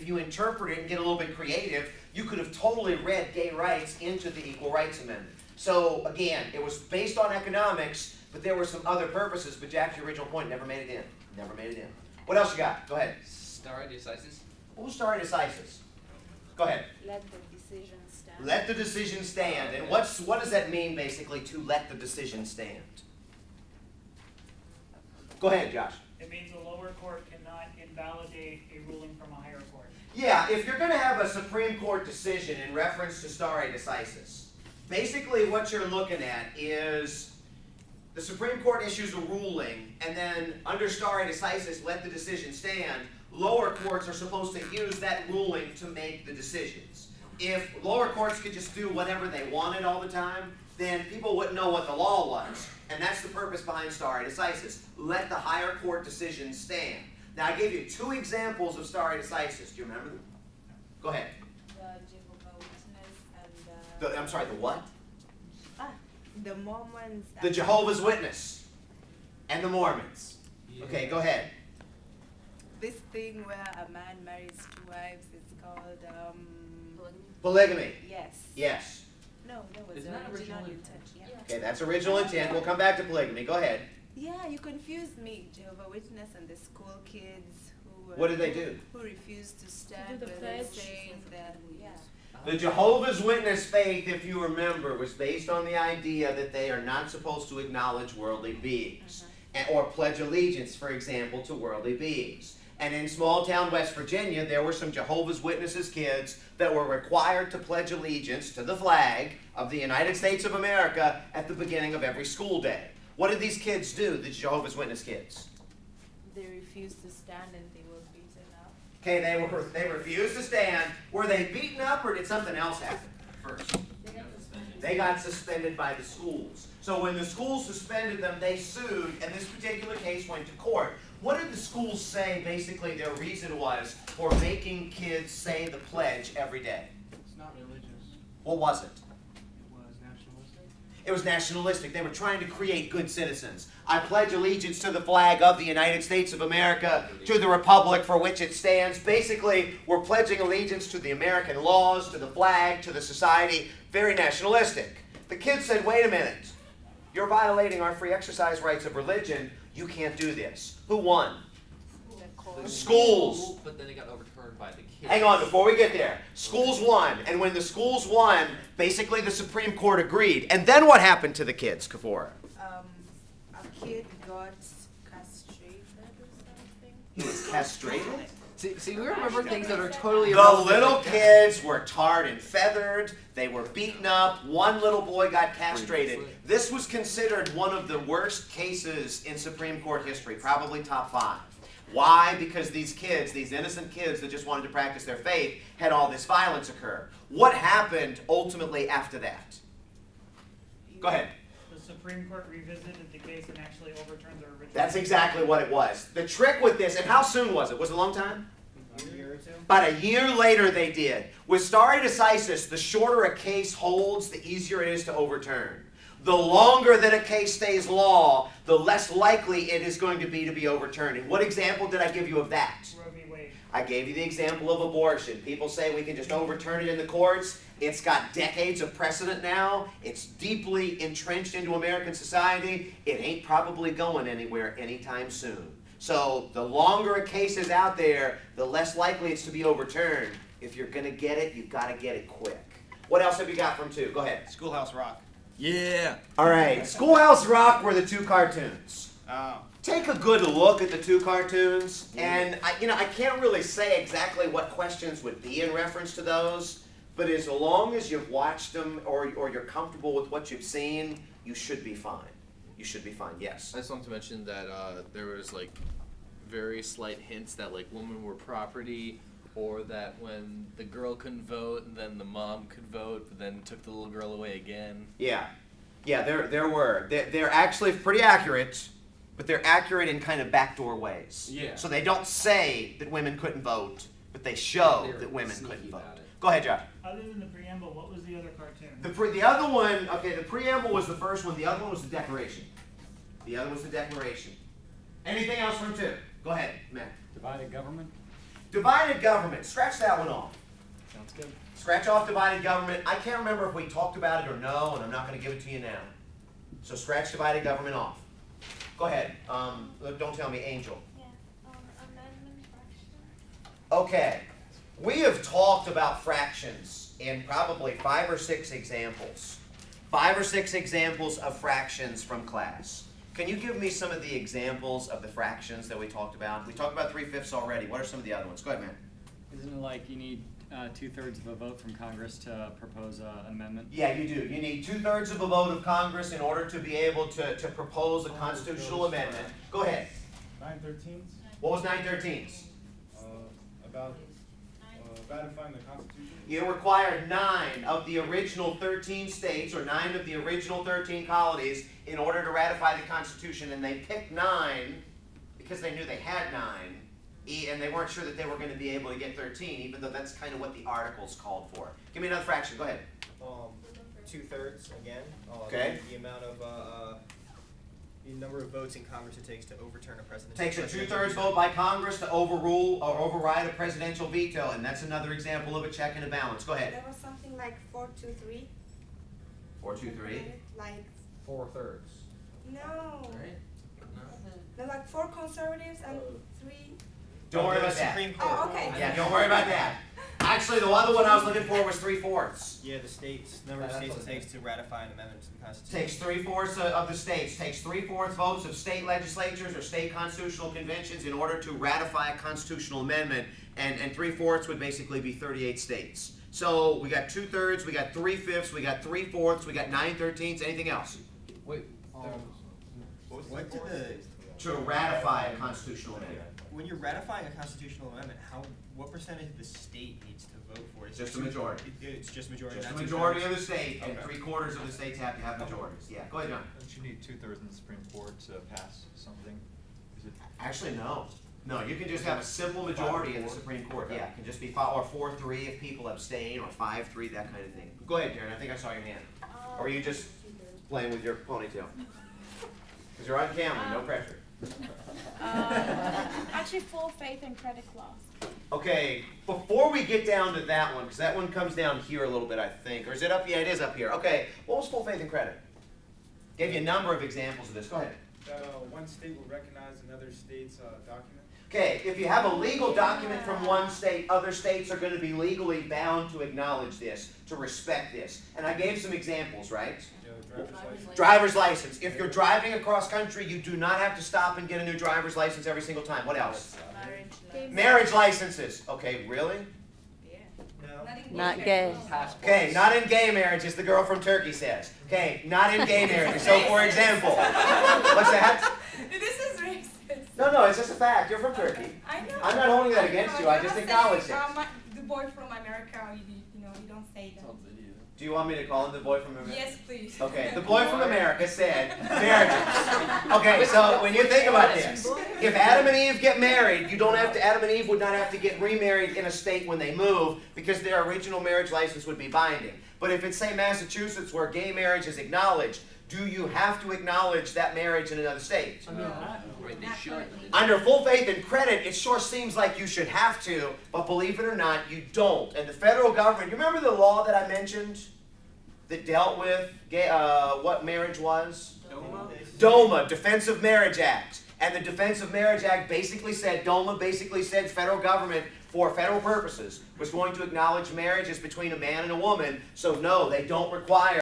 if you interpret it and get a little bit creative, you could have totally read gay rights into the Equal Rights Amendment. So again, it was based on economics, but there were some other purposes, but Jack's original point never made it in. Never made it in. What else you got? Go ahead. Stare decisis. What was stare decisis? Go ahead. Let the decision stand. Let the decision stand. And what does that mean, basically, to let the decision stand? Go ahead, Josh. It means a lower court cannot invalidate a ruling from a higher court. Yeah, if you're going to have a Supreme Court decision in reference to stare decisis, basically what you're looking at is the Supreme Court issues a ruling, and then under stare decisis, let the decision stand. Lower courts are supposed to use that ruling to make the decisions. If lower courts could just do whatever they wanted all the time, then people wouldn't know what the law was. And that's the purpose behind stare decisis. Let the higher court decision stand. Now, I gave you 2 examples of stare decisis. Do you remember them? Go ahead. The Jehovah's Witness and I'm sorry, the what? the Mormons. The Jehovah's Witness and the Mormons. Yeah. Okay, go ahead. This thing where a man marries 2 wives is called Polygamy. Yes. Yes. No, that was Isn't the that original original intent. Yeah. Okay, that's original intent. We'll come back to polygamy. Go ahead. Yeah, you confused me. Jehovah's Witness and the school kids who What did they do? who refused to stand the where pledge. they saying that The Jehovah's Witness faith, if you remember, was based on the idea that they are not supposed to acknowledge worldly beings or pledge allegiance, for example, to worldly beings. And in small town West Virginia, there were some Jehovah's Witnesses kids that were required to pledge allegiance to the flag of the United States of America at the beginning of every school day. What did these kids do, the Jehovah's Witness kids? they refused to stand and they were beaten up. Okay, they refused to stand. Were they beaten up or did something else happen first? They got suspended by the schools. So when the schools suspended them, they sued, and this particular case went to court. What did the schools say, basically, their reason was for making kids say the pledge every day? It's not religious. What was it? It was nationalistic. It was nationalistic. They were trying to create good citizens. I pledge allegiance to the flag of the United States of America, to the republic for which it stands. Basically, we're pledging allegiance to the American laws, to the flag, to the society. Very nationalistic. The kids said, wait a minute. You're violating our free exercise rights of religion. You can't do this. Who won? The Schools. But then it got overturned by the kids. Hang on, before we get there. Schools won. And when the schools won, basically the Supreme Court agreed. And then what happened to the kids, Kafora? A kid got castrated or something. He was castrated? See, we remember things that are totally The irrelevant. little kids were tarred and feathered. They were beaten up. One little boy got castrated. This was considered one of the worst cases in Supreme Court history, probably top 5. Why? Because these kids, these innocent kids that just wanted to practice their faith, had all this violence occur. What happened ultimately after that? Go ahead. The Supreme Court revisited the case and actually overturned their original. That's exactly what it was. The trick with this, and how soon was it? Was it a long time? A year or two. About a year later they did. With stare decisis, the shorter a case holds, the easier it is to overturn. The longer that a case stays law, the less likely it is going to be overturned. And what example did I give you of that? Roe v. Wade. I gave you the example of abortion. People say we can just overturn it in the courts. It's got decades of precedent now. It's deeply entrenched into American society. It ain't probably going anywhere anytime soon. So the longer a case is out there, the less likely it's to be overturned. If you're going to get it, you've got to get it quick. What else have you got from 2? Go ahead. Schoolhouse Rock. Yeah. All right. Schoolhouse Rock were the 2 cartoons. Oh. Take a good look at the 2 cartoons, and I can't really say exactly what questions would be in reference to those, but as long as you've watched them or you're comfortable with what you've seen, you should be fine. You should be fine. Yes. I just wanted to mention that there was like very slight hints that like women were property, or that when the girl couldn't vote, and then the mom could vote, but then took the little girl away again. Yeah. Yeah, there were. They're actually pretty accurate, but they're accurate in kind of backdoor ways. Yeah. So they don't say that women couldn't vote, but they show They're that women sneaky couldn't vote. about it. Go ahead, Josh. Other than the preamble, what was the other cartoon? The other one, okay, the preamble was the first one. The other one was the Declaration. The other was the Declaration. Anything else from 2? Go ahead, Matt. Divided government. Divided government. Scratch that one off. Sounds good. Scratch off divided government. I can't remember if we talked about it or no, and I'm not going to give it to you now. So scratch divided government off. Go ahead. Don't tell me, Angel. Yeah, amendment fraction. Okay. We have talked about fractions in probably 5 or 6 examples. 5 or 6 examples of fractions from class. Can you give me some of the examples of the fractions that we talked about? We talked about 3/5 already. What are some of the other ones? Go ahead, man. Isn't it like you need 2/3 of a vote from Congress to propose an amendment? Yeah, you do. You need 2/3 of a vote of Congress in order to be able to propose a constitutional amendment. Go ahead. 9/13? What was 9/13? About ratifying the Constitution. You required 9 of the original 13 states, or 9 of the original 13 colonies, in order to ratify the Constitution, and they picked 9 because they knew they had 9, and they weren't sure that they were going to be able to get 13, even though that's kind of what the articles called for. Give me another fraction. Go ahead. 2/3 again. Okay. The amount of the number of votes in Congress it takes to overturn a president. Takes a 2/3 vote by Congress to overrule or override a presidential veto, and that's another example of a check and a balance. Go ahead. There was something like 4-2-3. 4-2-3. Like 4/3. no, Right? no, like 4 conservatives and 3. Don't worry about that. Supreme Court. Oh, okay. Yeah, don't worry about that. Actually, the other one I was looking for was 3/4. Yeah, the states, number of states it takes to ratify an amendment to the Constitution. Takes 3/4 of the states. Takes 3/4 votes of state legislatures or state constitutional conventions in order to ratify a constitutional amendment, and 3/4 would basically be 38 states. So we got 2/3, we got 3/5, we got 3/4, we got 9/13. Anything else? Wait. What did the To ratify a constitutional amendment. when you're ratifying a constitutional amendment, what percentage of the state needs to vote for it? Is Just it a majority. It's just majority. Just a not majority 2/3? of the state, and Okay. 3/4 of the states have to have majorities. Yeah, go ahead, John. Don't you need 2/3 in the Supreme Court to pass something? Is it? Actually, no. No, you can just have a simple majority in the Supreme Court. Yeah, it can just be 5 or 4-3 if people abstain, or 5-3, that kind of thing. Go ahead, Karen. I think I saw your hand. Or are you just playing with your ponytail? Because you're on camera, no pressure. Actually, full faith and credit clause. Okay, before we get down to that one, because that one comes down here a little bit, I think. Or is it up? Yeah, it is up here. Okay, what was full faith and credit? Gave you a number of examples of this. Go ahead. That one state will recognize another state's document. Okay, if you have a legal document from one state, other states are going to be legally bound to acknowledge this, to respect this. And I gave some examples, right? Driver's license. Driver's license. If you're driving across country, you do not have to stop and get a new driver's license every single time. What else? Marriage licenses. Okay, really? Yeah. No. Not gay. Okay, not in gay marriages, the girl from Turkey says. Okay, not in gay marriages. So, for example, what's that? This is racist. No, it's just a fact. You're from Turkey. I know. I'm not holding that against you. I just acknowledge it. The boy from America, you don't say that. Do you want me to call him the boy from America? Yes, please. Okay, the boy from America said marriages. Okay, so when you think about this, if Adam and Eve get married, Adam and Eve would not have to get remarried in a state when they move because their original marriage license would be binding. But if it's, say, Massachusetts where gay marriage is acknowledged, do you have to acknowledge that marriage in another state? Right, they should. Under full faith and credit, it sure seems like you should have to, but believe it or not, you don't. And the federal government, you remember the law that I mentioned that dealt with what marriage was? DOMA, Defense of Marriage Act. And the Defense of Marriage Act basically said, DOMA basically said federal government, for federal purposes, was going to acknowledge marriage as between a man and a woman. So no, they don't require